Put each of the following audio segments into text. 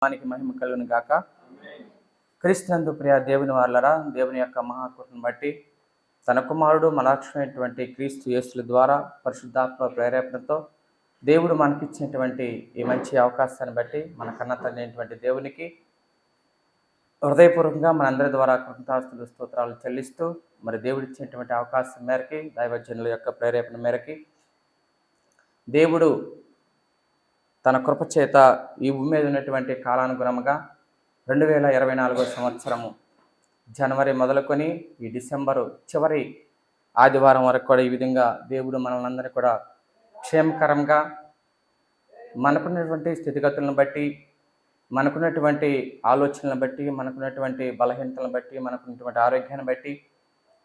మనకి మహిమ కలుగును గాక. క్రీస్తునందు ప్రియ దేవుని వాళ్ళరా, దేవుని యొక్క మహాకృపను బట్టి తన కుమారుడు మలాక్షమైనటువంటి క్రీస్తు యేసుల ద్వారా పరిశుద్ధాత్మ ప్రేరేపణతో దేవుడు మనకిచ్చినటువంటి ఈ మంచి అవకాశాన్ని బట్టి మన కన్న తండ్రి అయినటువంటి దేవునికి హృదయపూర్వకంగా మనందరి ద్వారా కృతజ్ఞతాస్తుతులు స్తోత్రాలు చెల్లిస్తూ, మరి దేవుడు ఇచ్చినటువంటి అవకాశం మేరకి, దైవజనుల యొక్క ప్రేరేపణ మేరకి దేవుడు తన కృప చేత ఈ భూమి మీద ఉన్నటువంటి కాలానుగుణముగా 2024 సంవత్సరము జనవరి మొదలుకొని ఈ డిసెంబరు చివరి ఆదివారం వరకు కూడా ఈ విధంగా దేవుడు మనల్ని అందరినీ కూడా క్షేమకరంగా మనకున్నటువంటి స్థితిగతులను బట్టి, మనకున్నటువంటి ఆలోచనలను బట్టి, మనకున్నటువంటి బలహీనతలను బట్టి, మనకున్నటువంటి ఆరోగ్యాన్ని బట్టి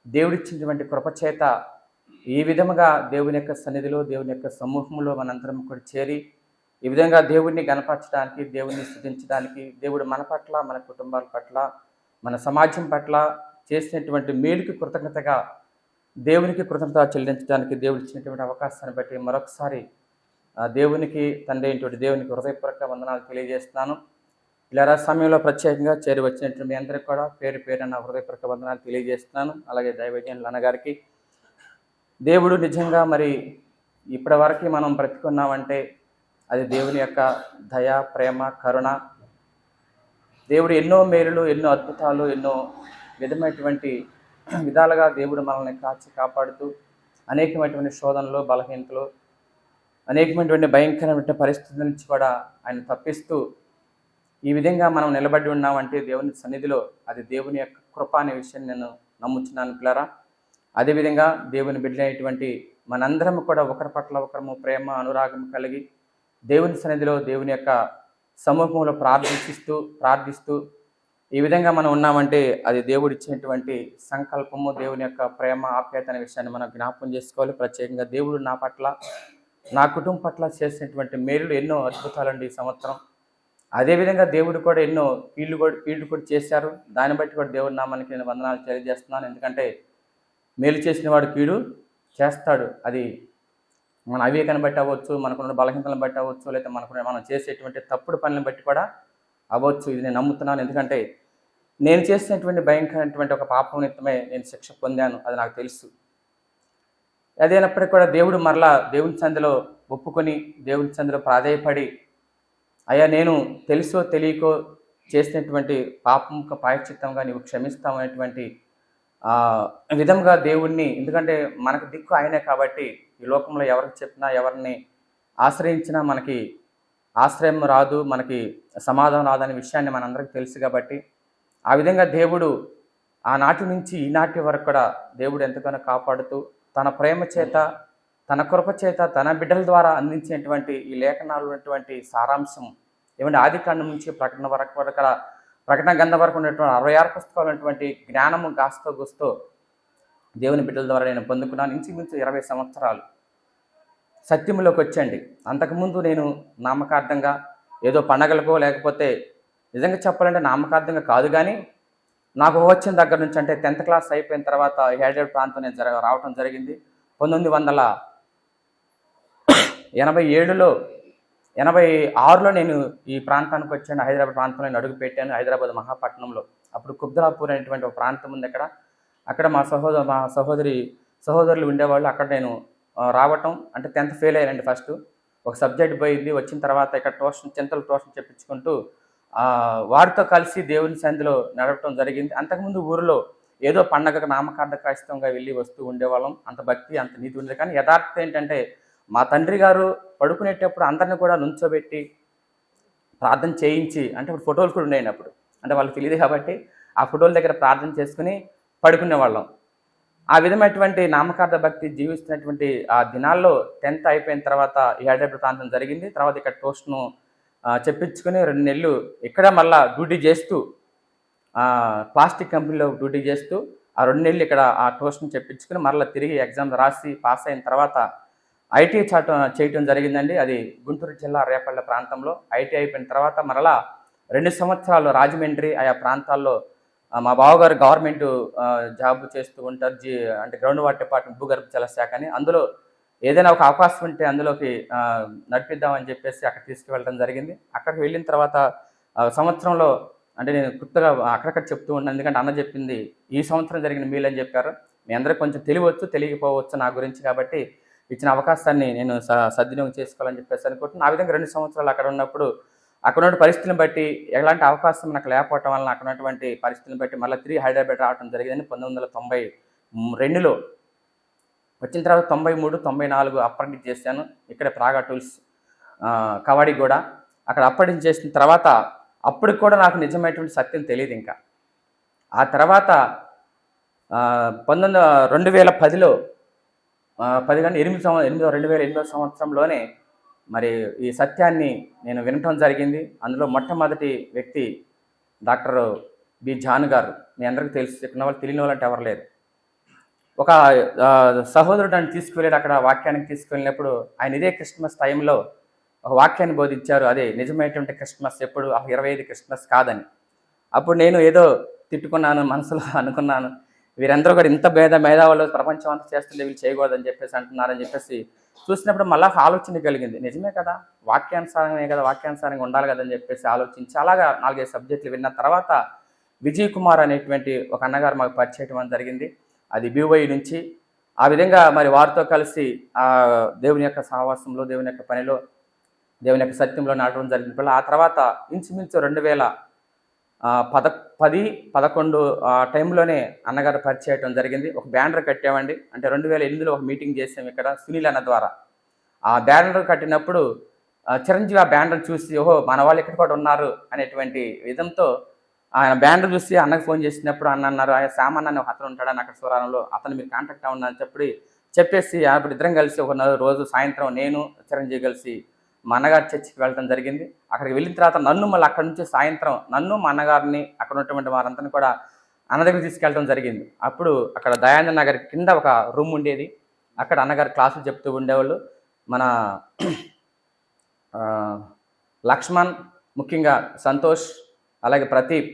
దేవుడిచ్చినటువంటి కృప చేత ఈ విధముగా దేవుని యొక్క సన్నిధిలో, దేవుని యొక్క సమూహంలో మనందరం కూడా చేరి ఈ విధంగా దేవుడిని గణపరచడానికి, దేవుడిని స్తుతించడానికి, దేవుడు మన పట్ల, మన కుటుంబాల పట్ల, మన సమాజం పట్ల చేసినటువంటి మేలుకి కృతజ్ఞతగా దేవునికి కృతజ్ఞత చెల్లించడానికి దేవుడు ఇచ్చినటువంటి అవకాశాన్ని బట్టి మరొకసారి దేవునికి తండ్రి అయినటువంటి దేవునికి హృదయపూర్వక వందనాలు తెలియజేస్తున్నాను. ఇలా సమయంలో ప్రత్యేకంగా చేరి వచ్చినటువంటి మీ అందరికీ కూడా పేరు పేరున హృదయపూర్వక వందనాలు తెలియజేస్తున్నాను. అలాగే దైవజ్ఞులు అన్నగారికి దేవుడు నిజంగా మరి ఇప్పటి వరకు మనం బ్రతికున్నామంటే అది దేవుని యొక్క దయ, ప్రేమ, కరుణ. దేవుడు ఎన్నో మేలులు, ఎన్నో అద్భుతాలు, ఎన్నో విధమైనటువంటి విధాలుగా దేవుడు మనల్ని కాచి కాపాడుతూ అనేకమైనటువంటి శోధనలు, బలహీనతలు, అనేకమైనటువంటి భయంకరమైన పరిస్థితుల నుంచి కూడా ఆయన తప్పిస్తూ ఈ విధంగా మనం నిలబడి ఉన్నామంటే దేవుని సన్నిధిలో అది దేవుని యొక్క కృప అనే విషయాన్ని నేను నమ్ముచున్నాను పిల్లరా. అదేవిధంగా దేవుని బిడ్డలైనటువంటి మనందరం కూడా ఒకరి పట్ల ఒకరము ప్రేమ, అనురాగం కలిగి దేవుని సన్నిధిలో, దేవుని యొక్క సమూహంలో ప్రార్థిస్తూ ఈ విధంగా మనం ఉన్నామంటే అది దేవుడు ఇచ్చినటువంటి సంకల్పము, దేవుని యొక్క ప్రేమ, ఆప్యాయత అనే విషయాన్ని మనం జ్ఞాపకం చేసుకోవాలి. ప్రత్యేకంగా దేవుడు నా పట్ల, నా కుటుంబం పట్ల చేసినటువంటి మేలులు ఎన్నో అద్భుతాలండి ఈ సంవత్సరం. అదేవిధంగా దేవుడు కూడా ఎన్నో కీళ్ళు కూడా చేశారు. దాన్ని బట్టి కూడా దేవుడి నామానికి నేను వందనాలు తెలియజేస్తున్నాను. ఎందుకంటే మేలు చేసిన వాడు కీడు చేస్తాడు. అది మన అవివేకాన్ని బట్టి అవ్వచ్చు, మనకున్న బలహీనతలను బట్టి అవ్వచ్చు, లేకపోతే మనం చేసేటువంటి తప్పుడు పనులను బట్టి కూడా అవ్వచ్చు. ఇది నేను నమ్ముతున్నాను. ఎందుకంటే నేను చేసినటువంటి భయంకరమైనటువంటి ఒక పాపం నిమిత్తమే నేను శిక్ష పొందాను, అది నాకు తెలుసు. అదేనప్పటికీ కూడా దేవుడు మరలా దేవుని సంధిలో ఒప్పుకొని, దేవుని సంధిలో ప్రాధేయపడి, అయ్యా నేను తెలుసో తెలియకో చేసినటువంటి పాపంకు ప్రాయశ్చిత్తంగా నీవు క్షమిస్తావు అనేటువంటి విధంగా దేవుణ్ణి, ఎందుకంటే మనకు దిక్కు ఆయనే కాబట్టి ఈ లోకంలో ఎవరికి చెప్పినా, ఎవరిని ఆశ్రయించినా మనకి ఆశ్రయం రాదు, మనకి సమాధానం రాదనే విషయాన్ని మనందరికీ తెలుసు. కాబట్టి ఆ విధంగా దేవుడు ఆనాటి నుంచి ఈనాటి వరకు కూడా దేవుడు ఎంతగానో కాపాడుతూ తన ప్రేమ చేత, తన కృప చేత, తన బిడ్డల ద్వారా అందించినటువంటి ఈ లేఖనాలు ఉన్నటువంటి సారాంశం ఏమంటే ఆదికాండం నుంచి ప్రకటన వరకు ప్రకటన గంధం వరకు ఉన్నటువంటి 66 పుస్తకాలు ఉన్నటువంటి జ్ఞానము గాస్తో గుస్తో దేవుని బిడ్డల ద్వారా నేను పొందుకున్నాను. ఇంచుమించు 20 సంవత్సరాలు సత్యములోకి వచ్చండి. అంతకుముందు నేను నామకార్థంగా ఏదో పండగలకో, లేకపోతే నిజంగా చెప్పాలంటే నామకార్థంగా కాదు, కానీ నాకు వచ్చిన దగ్గర నుంచి అంటే 10th క్లాస్ అయిపోయిన తర్వాత హైదరాబాద్ ప్రాంతం నేను రావటం జరిగింది. 1987లో నేను ఈ ప్రాంతానికి వచ్చాను. హైదరాబాద్ ప్రాంతంలో నేను అడుగు పెట్టాను, హైదరాబాద్ మహాపట్నంలో. అప్పుడు కుబ్దలాపూర్ అనేటువంటి ఒక ప్రాంతం ఉంది. అక్కడ మా సహోదరులు ఉండేవాళ్ళు. అక్కడ నేను రావటం అంటే 10th ఫెయిల్ అయ్యానండి. ఫస్ట్ ఒక సబ్జెక్ట్ పోయింది. వచ్చిన తర్వాత ఇక్కడ చింతల ట్యూషన్ చెప్పించుకుంటూ వారితో కలిసి దేవుని సన్నిధిలో నడవటం జరిగింది. అంతకుముందు ఊరిలో ఏదో పండగకు నామకార్థ క్రైస్తవంగా వెళ్ళి వస్తూ ఉండేవాళ్ళం. అంత భక్తి, అంత నీతి ఉండేది. కానీ యథార్థత ఏంటంటే మా తండ్రి గారు పడుకునేటప్పుడు అందరిని కూడా నుంచోబెట్టి ప్రార్థన చేయించి, అంటే ఇప్పుడు ఫోటోలు కూడా ఉండేయండి అప్పుడు, అంటే వాళ్ళకి తెలియదు కాబట్టి ఆ ఫోటోల దగ్గర ప్రార్థన చేసుకుని పడుకునే వాళ్ళం. ఆ విధమైనటువంటి నామకార్థ భక్తి జీవిస్తున్నటువంటి ఆ దినాల్లో 10th అయిపోయిన తర్వాత ఈ హైదరాబాద్ ప్రాంతం జరిగింది. తర్వాత ఇక్కడ ట్యూషను చెప్పించుకుని 2 నెలలు ఇక్కడ మళ్ళీ డ్యూటీ చేస్తూ, ప్లాస్టిక్ కంపెనీలో డ్యూటీ చేస్తూ ఆ 2 నెలలు ఇక్కడ ఆ ట్యూషన్ చెప్పించుకుని మళ్ళీ తిరిగి ఎగ్జామ్ రాసి పాస్ అయిన తర్వాత ఐటీ చేయటం జరిగిందండి. అది గుంటూరు జిల్లా రేపల్లె ప్రాంతంలో. ఐటీ అయిపోయిన తర్వాత మరలా 2 సంవత్సరాలు రాజమండ్రి ఆయా ప్రాంతాల్లో మా బావగారు గవర్నమెంట్ జాబ్ చేస్తూ ఉంటారు, అంటే గ్రౌండ్ వాటర్ డిపార్ట్మెంట్, భూగర్భ జల శాఖ అని. అందులో ఏదైనా ఒక అవకాశం ఉంటే అందులోకి నడిపిద్దామని చెప్పేసి అక్కడ తీసుకువెళ్ళడం జరిగింది. అక్కడికి వెళ్ళిన తర్వాత సంవత్సరంలో అంటే నేను కొత్తగా అక్కడక్కడ చెప్తూ ఉన్నాను, ఎందుకంటే అన్న చెప్పింది ఈ సంవత్సరం జరిగిన మీలు అని చెప్పారు. మీ అందరికీ కొంచెం తెలియవచ్చు తెలియకపోవచ్చు నా గురించి, కాబట్టి ఇచ్చిన అవకాశాన్ని నేను సద్వినియోగం చేసుకోవాలని చెప్పేసి అనుకుంటున్నాను. ఆ విధంగా 2 సంవత్సరాలు అక్కడ ఉన్నప్పుడు అక్కడ ఉన్న పరిస్థితులను బట్టి ఎలాంటి అవకాశం నాకు లేకపోవటం వలన అక్కడ ఉన్నటువంటి పరిస్థితులను బట్టి మళ్ళీ తిరిగి హైదరాబాద్ రావడం జరిగిందని 1992లో వచ్చిన తర్వాత 93, 94 అప్రెంటిస్ చేశాను. ఇక్కడ ప్రాగా టూల్స్ కవాడిగూడ. అక్కడ అప్రెంటిస్ చేసిన తర్వాత అప్పటికి కూడా నాకు నిజమైనటువంటి సత్యం తెలియదు ఇంకా. ఆ తర్వాత 2010లో 2008 సంవత్సరంలోనే మరి ఈ సత్యాన్ని నేను వినటం జరిగింది. అందులో మొట్టమొదటి వ్యక్తి డాక్టర్ బి జాన్ గారు. మీ అందరికీ తెలుసు, ఇక్కడ వాళ్ళు తెలియని వాళ్ళంటే ఎవరు లేరు. ఒక సహోదరుడు నన్ను తీసుకువెళ్ళాడు. అక్కడ వాక్యానికి తీసుకువెళ్ళినప్పుడు ఆయన ఇదే క్రిస్మస్ టైంలో ఒక వాక్యాన్ని బోధించారు. అదే నిజమైనటువంటి క్రిస్మస్ ఎప్పుడు 25 క్రిస్మస్ కాదని. అప్పుడు నేను ఏదో తిట్టుకున్నాను, మనసులో అనుకున్నాను, వీరందరూ కూడా ఇంత మేధావులు ప్రపంచం అంతా చేస్తుంటే వీళ్ళు చేయకూడదని చెప్పేసి అంటున్నారని చెప్పేసి చూసినప్పుడు మళ్ళీ ఆలోచన కలిగింది. నిజమే కదా, వాక్యానుసారమే కదా, వాక్యానుసారంగా ఉండాలి కదని చెప్పేసి ఆలోచించి అలాగా 4-5 సబ్జెక్టులు విన్న తర్వాత విజయ్ కుమార్ అనేటువంటి ఒక అన్నగారు మాకు పరిచయం జరిగింది. అది BYU నుంచి. ఆ విధంగా మరి వారితో కలిసి దేవుని యొక్క సహవాసంలో, దేవుని యొక్క పనిలో, దేవుని యొక్క సత్యంలో నాటడం జరిగింది. ఆ తర్వాత ఇంచుమించు 2010-11 టైంలోనే అన్నగారు పరిచయం జరిగింది. ఒక బ్యానర్ కట్టామండి. అంటే 2008లో ఒక మీటింగ్ చేసాం ఇక్కడ సునీల్ అన్న ద్వారా. ఆ బ్యానర్ కట్టినప్పుడు చిరంజీవి ఆ బ్యానర్ చూసి ఓహో మన వాళ్ళు ఇక్కడ కూడా ఉన్నారు అనేటువంటి విధంతో ఆయన బ్యానర్ చూసి అన్నకు ఫోన్ చేసినప్పుడు అన్న అన్నారు, ఆయన సామాన్ అనే అతను ఉంటాడని అక్కడ సూరారంలో, అతను మీరు కాంటాక్ట్ అవ్వండి అని చెప్పేసి అప్పుడు ఇద్దరం కలిసి ఒక రోజు సాయంత్రం నేను చిరంజీవి కలిసి మా అన్నగారి చర్చికి వెళ్ళడం జరిగింది. అక్కడికి వెళ్ళిన తర్వాత నన్ను మళ్ళీ అక్కడి నుంచి సాయంత్రం నన్ను మా అన్నగారిని అక్కడ ఉన్నటువంటి వారందరినీ కూడా అన్న దగ్గర తీసుకెళ్ళడం జరిగింది. అప్పుడు అక్కడ దయానంద నగర్ కింద ఒక రూమ్ ఉండేది. అక్కడ అన్నగారు క్లాసులు చెప్తూ ఉండేవాళ్ళు. మన లక్ష్మణ్, ముఖ్యంగా సంతోష్, అలాగే ప్రదీప్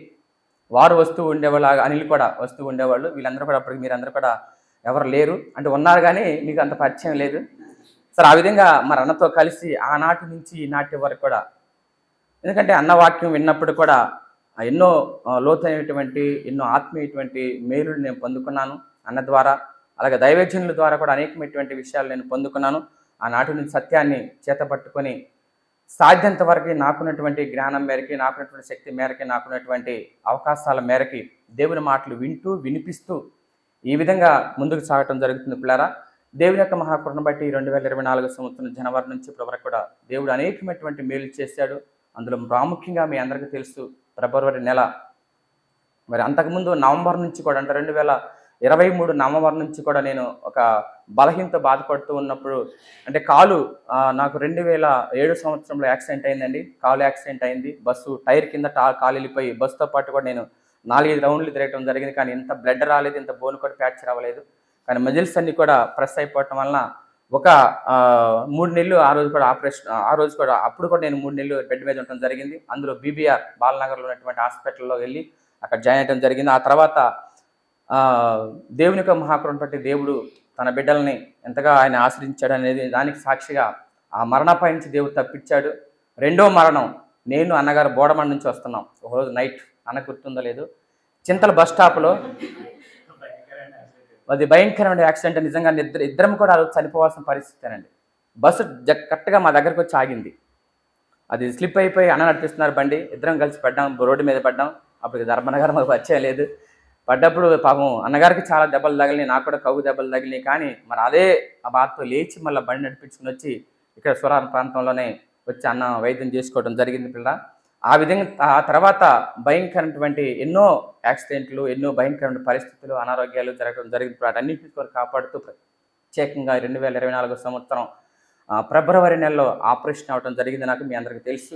వారు వస్తూ ఉండేవాళ్ళు, అనిల్ కూడా వస్తూ ఉండేవాళ్ళు. వీళ్ళందరూ కూడా అప్పటికి మీరందరూ కూడా ఎవరు లేరు, అంటే ఉన్నారు కానీ మీకు అంత పరిచయం లేదు. సరే, ఆ విధంగా మరి అన్నతో కలిసి ఆనాటి నుంచి ఈనాటి వరకు కూడా, ఎందుకంటే అన్న వాక్యం విన్నప్పుడు కూడా ఎన్నో లోతైనటువంటి ఎన్నో ఆత్మీయటువంటి మేలులు నేను పొందుకున్నాను అన్న ద్వారా. అలాగే దైవజనుల ద్వారా కూడా అనేకమైనటువంటి విషయాలు నేను పొందుకున్నాను. ఆనాటి నుంచి సత్యాన్ని చేతపట్టుకొని సాధ్యంత వరకు నాకున్నటువంటి జ్ఞానం మేరకి, నాకున్నటువంటి శక్తి మేరకి, నాకున్నటువంటి అవకాశాల మేరకి దేవుని మాటలు వింటూ వినిపిస్తూ ఈ విధంగా ముందుకు సాగటం జరుగుతుంది. పిల్లరా, దేవుని యొక్క మహాకృపను బట్టి 2024 సంవత్సరం జనవరి నుంచి ఇప్పటి వరకు కూడా దేవుడు అనేకమైనటువంటి మేలు చేశాడు. అందులో ప్రాముఖ్యంగా మీ అందరికీ తెలుసు, ఫిబ్రవరి నెల, మరి అంతకుముందు నవంబర్ నుంచి కూడా, అంటే 2023 నవంబర్ నుంచి కూడా నేను ఒక బలహీనతో బాధపడుతూ ఉన్నప్పుడు, అంటే కాలు నాకు 2007 సంవత్సరంలో యాక్సిడెంట్ అయిందండి. కాలు యాక్సిడెంట్ అయింది. బస్సు టైర్ కింద కాలు వెళ్ళిపోయి బస్సుతో పాటు కూడా నేను 4-5 రౌండ్లు తిరగటం జరిగింది. కానీ ఇంత బ్లడ్ రాలేదు, ఇంత బోన్ కూడా ఫ్రాక్చర్ అవ్వలేదు. కానీ మజిల్స్ అన్ని కూడా ప్రెస్ అయిపోవటం వలన ఒక 3 నెలలు ఆ రోజు కూడా ఆపరేషన్, అప్పుడు కూడా నేను 3 నెలలు బెడ్ మీద ఉండటం జరిగింది. అందులో BBR బాలనగర్లో ఉన్నటువంటి హాస్పిటల్లో వెళ్ళి అక్కడ జాయిన్ అవ్వడం జరిగింది. ఆ తర్వాత దేవుని యొక్క మహాకృపను బట్టి దేవుడు తన బిడ్డల్ని ఎంతగా ఆయన ఆశ్రయించాడు అనేది దానికి సాక్షిగా ఆ మరణపై నుంచి దేవుడు తప్పించాడు. రెండో మరణం, నేను అన్నగారు బోడమండ నుంచి వస్తున్నాం. ఒకరోజు నైట్, అన్న గుర్తుందో లేదు, చింతల బస్ స్టాప్లో అది భయంకరమైన యాక్సిడెంట్. నిజంగా ఇద్దరం కూడా చనిపోవాల్సిన పరిస్థితేనండి. బస్సు కరెక్ట్గా మా దగ్గరకు వచ్చి ఆగింది. అది స్లిప్ అయిపోయి అన్న నడిపిస్తున్నారు బండి, ఇద్దరం కలిసి పడ్డాం, రోడ్డు మీద పడ్డాం. అప్పుడు ధర్మనగర్ మాకు పరిచయం లేదు. పడ్డప్పుడు పాపం అన్నగారికి చాలా దెబ్బలు తగిలినాయి, నాకు కూడా కవ్వు దెబ్బలు తగిలినాయి. కానీ మరి అదే ఆ బాధతో లేచి మళ్ళీ బండి నడిపించుకుని వచ్చి ఇక్కడ సురారం ప్రాంతంలోనే వచ్చి అన్న వైద్యం చేసుకోవడం జరిగింది పిల్ల. ఆ విధంగా ఆ తర్వాత భయంకరమైనటువంటి ఎన్నో యాక్సిడెంట్లు, ఎన్నో భయంకరమైన పరిస్థితులు, అనారోగ్యాలు జరగడం జరిగింది. వాటన్నింటి కొరకు కాపాడుతూ ప్రత్యేకంగా 2024 సంవత్సరం ఫిబ్రవరి నెలలో ఆపరేషన్ అవ్వడం జరిగింది. నాకు మీ అందరికీ తెలుసు.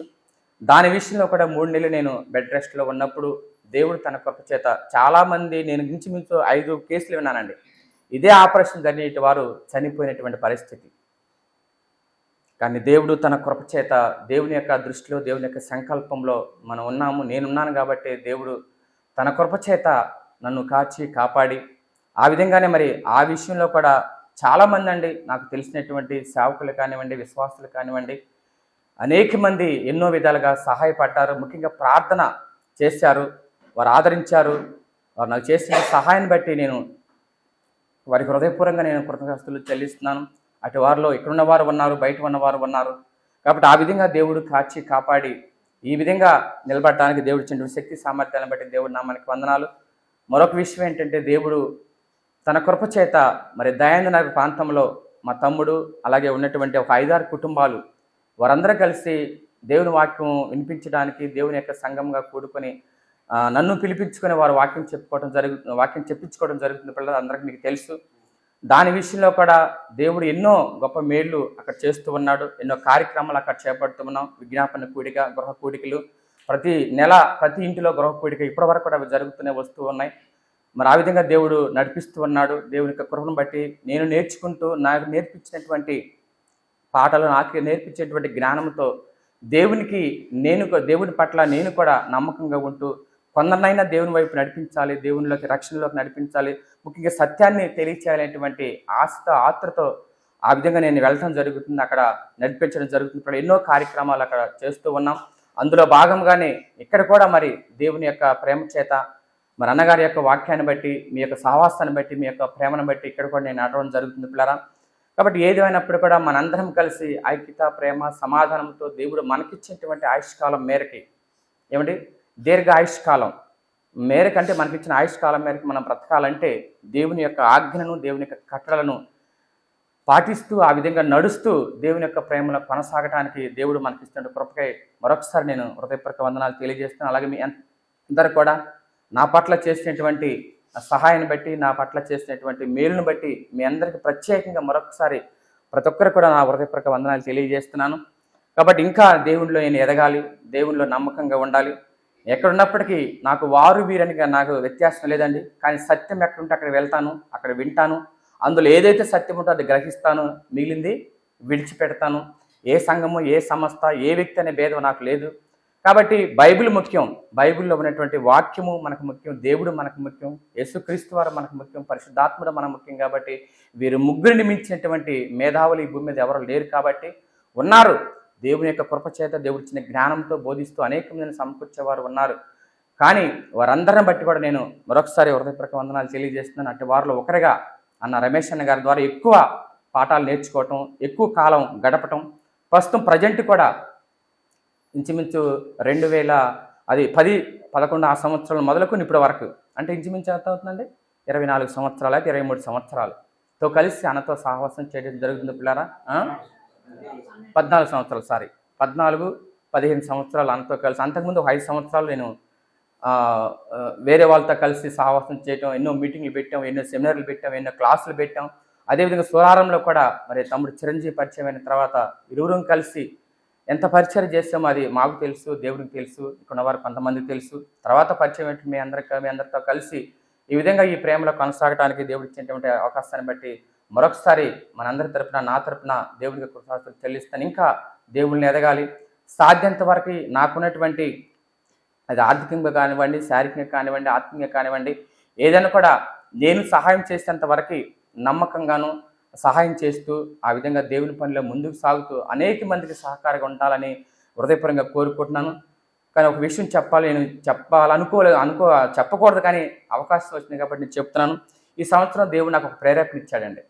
దాని విషయంలో కూడా 3 నెలలు నేను బెడ్ రెస్ట్లో ఉన్నప్పుడు దేవుడు తన కృప చేత చాలామంది, నేను ఇంచుమించు 5 కేసులు విన్నానండి, ఇదే ఆపరేషన్ జరిగిన వారు చనిపోయినటువంటి పరిస్థితి. కానీ దేవుడు తన కృప చేత, దేవుని యొక్క దృష్టిలో, దేవుని యొక్క సంకల్పంలో మనం ఉన్నాము. నేనున్నాను కాబట్టి దేవుడు తన కృప చేత నన్ను కాచి కాపాడి, ఆ విధంగానే మరి ఆ విషయంలో కూడా చాలామంది అండి నాకు తెలిసినటువంటి సేవకులు కానివ్వండి, విశ్వాసులు కానివ్వండి, అనేక మంది ఎన్నో విధాలుగా సహాయపడ్డారు. ముఖ్యంగా ప్రార్థన చేశారు, వారు ఆదరించారు. వారు నాకు చేసిన సహాయాన్ని బట్టి నేను వారికి హృదయపూర్వకంగా నేను కృతజ్ఞతలు చెల్లిస్తున్నాను. అటు వారిలో ఇక్కడున్న వారు ఉన్నారు, బయట ఉన్నవారు ఉన్నారు. కాబట్టి ఆ విధంగా దేవుడు కాచి కాపాడి ఈ విధంగా నిలబడడానికి దేవుడు ఇచ్చిన శక్తి సామర్థ్యాలను బట్టి దేవుడు నామానికి వందనాలు. మరొక విషయం ఏంటంటే, దేవుడు తన కృప చేత మరి దయానందనగర్ ప్రాంతంలో మా తమ్ముడు అలాగే ఉన్నటువంటి ఒక 5-6 కుటుంబాలు వారందరూ కలిసి దేవుని వాక్యం వినిపించడానికి దేవుని యొక్క సంఘంగా కూడుకొని నన్ను పిలిపించుకొని వారు వాక్యం చెప్పించుకోవడం జరుగుతుంది. పిల్లలు అందరికీ మీకు తెలుసు. దాని విషయంలో కూడా దేవుడు ఎన్నో గొప్ప మేళ్ళు అక్కడ చేస్తూ ఉన్నాడు. ఎన్నో కార్యక్రమాలు అక్కడ చేపడుతూ ఉన్నాం. విజ్ఞాపన కూడిక, గృహ కూడికలు, ప్రతి నెల ప్రతి ఇంటిలో గృహ కూడిక ఇప్పటి వరకు కూడా అవి జరుగుతూనే వస్తూ ఉన్నాయి. మరి ఆ విధంగా దేవుడు నడిపిస్తూ ఉన్నాడు. దేవుని యొక్క కృపను బట్టి నేను నేర్చుకుంటూ నాకు నేర్పించినటువంటి పాటలు, నాకు నేర్పించేటువంటి జ్ఞానంతో దేవుని పట్ల నేను కూడా నమ్మకంగా ఉంటూ కొందరినైనా దేవుని వైపు నడిపించాలి, దేవునిలోకి రక్షణలోకి నడిపించాలి, ముఖ్యంగా సత్యాన్ని తెలియచేయాలనేటువంటి ఆశతో ఆత్రతో ఆ విధంగా నేను వెళ్ళటం జరుగుతుంది. అక్కడ నడిపించడం జరుగుతుంది. ఇప్పుడు ఎన్నో కార్యక్రమాలు అక్కడ చేస్తూ ఉన్నాం. అందులో భాగంగానే ఇక్కడ కూడా మరి దేవుని యొక్క ప్రేమ చేత మరి అన్నగారి యొక్క వాక్యాన్ని బట్టి, మీ యొక్క సహవాసాన్ని బట్టి, మీ యొక్క ప్రేమను బట్టి ఇక్కడ కూడా నేను నడవడం జరుగుతుంది పిల్లరా. కాబట్టి ఏదేమైనప్పుడు కూడా మనందరం కలిసి ఐక్యత, ప్రేమ, సమాధానంతో దేవుడు మనకిచ్చినటువంటి ఆయుష్కాలం మేరకి, ఏమండి దీర్ఘ ఆయుష్కాలం మేరకంటే మనకిచ్చిన ఆయుష్కాలం మేరకు మనం బ్రతకాలంటే దేవుని యొక్క ఆజ్ఞను, దేవుని యొక్క కట్టడలను పాటిస్తూ ఆ విధంగా నడుస్తూ దేవుని యొక్క ప్రేమలో కొనసాగటానికి దేవుడు మనకిస్తున్న కృపకై మరొకసారి నేను హృదయపూర్వక వందనాలు తెలియజేస్తున్నాను. అలాగే మీ అందరూ కూడా నా పట్ల చేసినటువంటి సహాయాన్ని బట్టి, నా పట్ల చేసినటువంటి మేలును బట్టి మీ అందరికీ ప్రత్యేకంగా మరొకసారి ప్రతి ఒక్కరు కూడా నా హృదయపూర్వక వందనాలు తెలియజేస్తున్నాను. కాబట్టి ఇంకా దేవునిలో నేను ఎదగాలి, దేవునిలో నమ్మకంగా ఉండాలి. ఎక్కడున్నప్పటికీ నాకు వారు వీరని నాకు వ్యత్యాసం లేదండి. కానీ సత్యం ఎక్కడుంటే అక్కడ వెళ్తాను, అక్కడ వింటాను. అందులో ఏదైతే సత్యం ఉంటో అది గ్రహిస్తాను, మిగిలింది విడిచిపెడతాను. ఏ సంఘము, ఏ సంస్థ, ఏ వ్యక్తి అనే భేదం నాకు లేదు. కాబట్టి బైబిల్ ముఖ్యం. బైబిల్లో ఉన్నటువంటి వాక్యము మనకు ముఖ్యం, దేవుడు మనకు ముఖ్యం, యేసుక్రీస్తు వారు మనకు ముఖ్యం, పరిశుద్ధాత్ముడు మనకు ముఖ్యం. కాబట్టి వీరు ముగ్గురిని మించినటువంటి మేధావులు ఈ భూమి మీద ఎవరు లేరు. కాబట్టి ఉన్నారు, దేవుని యొక్క కృప చేత దేవుడు ఇచ్చిన జ్ఞానంతో బోధిస్తూ అనేక మందిని సమకూర్చేవారు ఉన్నారు. కానీ వారందరిని బట్టి కూడా నేను మరొకసారి హృదయపూర్వక వందనాలు తెలియజేస్తున్నాను. అటు వారిలో ఒకరిగా అన్న రమేష్ అన్న గారి ద్వారా ఎక్కువ పాఠాలు నేర్చుకోవటం, ఎక్కువ కాలం గడపటం, ప్రస్తుతం ప్రజెంట్ కూడా ఇంచుమించు 2010-11 ఆ సంవత్సరాలు మొదలుకొని ఇప్పటి వరకు, అంటే ఇంచుమించు ఎంత అవుతుందండి, 24 సంవత్సరాలు, 23 సంవత్సరాలతో కలిసి అన్నతో సహవాసం చేయడం జరుగుతుంది పిల్లారా. 14 సంవత్సరాలు, 14-15 సంవత్సరాలు అన్నతో కలిసి. అంతకుముందు 5 సంవత్సరాలు నేను వేరే వాళ్ళతో కలిసి సహవాసం చేయటం, ఎన్నో మీటింగ్లు పెట్టాం, ఎన్నో సెమినార్లు పెట్టాం, ఎన్నో క్లాసులు పెట్టాం. అదేవిధంగా సోలారంలో కూడా మరి తమ్ముడు చిరంజీవి పరిచయం అయిన తర్వాత ఇరువురం కలిసి ఎంత పరిచయం చేస్తామో అది మాకు తెలుసు, దేవుడికి తెలుసు, ఇక్కడ వారు కొంతమందికి తెలుసు. తర్వాత పరిచయం ఏంటి మీ అందరితో కలిసి ఈ విధంగా ఈ ప్రేమలో కొనసాగడానికి దేవుడు ఇచ్చినటువంటి అవకాశాన్ని బట్టి మరొకసారి మనందరి తరపున, నా తరపున దేవుడికి కృతజ్ఞతలు చెల్లిస్తాను. ఇంకా దేవుళ్ళని ఎదగాలి. సాధ్యంత వరకు నాకున్నటువంటి అది ఆర్థికంగా కానివ్వండి, శారీరకంగా కానివ్వండి, ఆత్మీయంగా కానివ్వండి, ఏదైనా కూడా నేను సహాయం చేసేంత వరకు నమ్మకంగాను సహాయం చేస్తూ ఆ విధంగా దేవుని పనిలో ముందుకు సాగుతూ అనేక మందికి సహకారంగా ఉండాలని హృదయపూర్వకంగా కోరుకుంటున్నాను. కానీ ఒక విషయం చెప్పాలి, నేను చెప్పకూడదు కానీ అవకాశం వచ్చింది కాబట్టి నేను చెప్తున్నాను. ఈ సంవత్సరం దేవుడు నాకు ఒక ప్రేరేపణ ఇచ్చాడండి.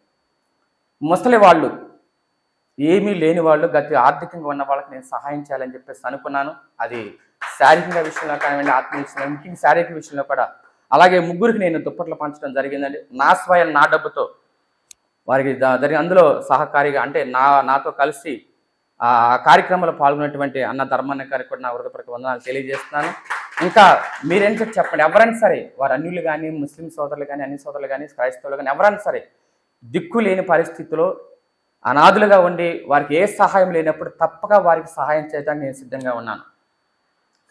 ముసలి వాళ్ళు, ఏమీ లేని వాళ్ళు, ఆర్థికంగా ఉన్న వాళ్ళకి నేను సహాయం చేయాలని చెప్పేసి అనుకున్నాను. అది శారీరక విషయంలో కానివ్వండి, ఆత్మీయ విషయంలో, ముఖ్యంగా శారీరక విషయంలో కూడా. అలాగే ముగ్గురికి నేను దుప్పట్లు పంచడం జరిగిందండి. నా స్వయం, నా డబ్బుతో వారికి జరిగిన అందులో సహకారిగా, అంటే నాతో కలిసి ఆ కార్యక్రమంలో పాల్గొన్నటువంటి అన్న ధర్మాన్న గారికి కూడా నా హృదయపూర్వక వందనాలు తెలియజేస్తున్నాను. ఇంకా మీరేంటో చెప్పండి, ఎవరైనా సరే, వారు అన్యులు కానీ, ముస్లిం సోదరులు కానీ, అన్ని సోదరులు కానీ, క్రైస్తవులు కానీ, ఎవరైనా సరే దిక్కు లేని పరిస్థితిలో అనాథులుగా ఉండి వారికి ఏ సహాయం లేనప్పుడు తప్పక వారికి సహాయం చేయడానికి నేను సిద్ధంగా ఉన్నాను.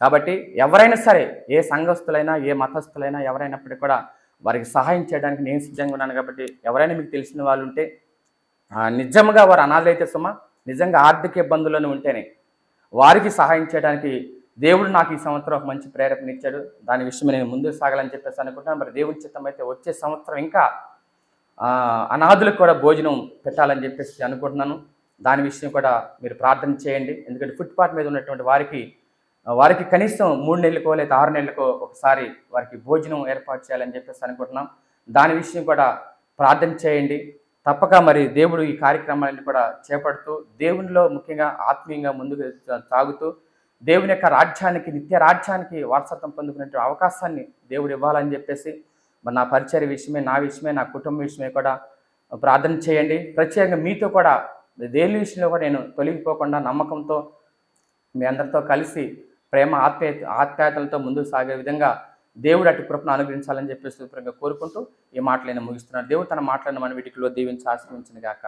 కాబట్టి ఎవరైనా సరే, ఏ సంఘస్థులైనా, ఏ మతస్థులైనా, ఎవరైనప్పటికీ కూడా వారికి సహాయం చేయడానికి నేను సిద్ధంగా ఉన్నాను. కాబట్టి ఎవరైనా మీకు తెలిసిన వాళ్ళు ఉంటే, నిజంగా వారు అనాథలైతే నిజంగా ఆర్థిక ఇబ్బందుల్లోనే ఉంటేనే వారికి సహాయం చేయడానికి దేవుడు నాకు ఈ సంవత్సరం ఒక మంచి ప్రేరేపణ ఇచ్చాడు. దాని విషయం నేను ముందుకు సాగాలని చెప్పేసి అనుకుంటున్నాను. మరి దేవుని చిత్తం అయితే వచ్చే సంవత్సరం ఇంకా అనాథులకు కూడా భోజనం పెట్టాలని చెప్పేసి అనుకుంటున్నాను. దాని విషయం కూడా మీరు ప్రార్థన చేయండి. ఎందుకంటే ఫుట్పాత్ మీద ఉన్నటువంటి వారికి కనీసం 3 నెలలకో లేదా 6 నెలలకో ఒకసారి వారికి భోజనం ఏర్పాటు చేయాలని చెప్పేసి అనుకుంటున్నాం. దాని విషయం కూడా ప్రార్థన చేయండి. తప్పక మరి దేవుడు ఈ కార్యక్రమాలన్నీ కూడా చేపడుతూ దేవునిలో ముఖ్యంగా ఆత్మీయంగా ముందుకు సాగుతూ దేవుని యొక్క రాజ్యానికి, నిత్య రాజ్యానికి వారసత్వం పొందుకునే అవకాశాన్ని దేవుడు ఇవ్వాలని చెప్పేసి మరి నా పరిచర్య విషయమే, నా విషయమే, నా కుటుంబ విషయమే కూడా ప్రార్థన చేయండి. ప్రత్యేకంగా మీతో కూడా దేని విషయంలో కూడా నేను తొలగిపోకుండా నమ్మకంతో మీ అందరితో కలిసి ప్రేమ ఆప్యాయతలతో ముందుకు సాగే విధంగా దేవుడు అటు కృపను అనుగ్రహించాలని చెప్పేసి కోరుకుంటూ ఈ మాటలు నేను ముగిస్తున్నాను. దేవుడు తన మాటలను మన వీటిలో దీవించి ఆశీర్వదించును గాక.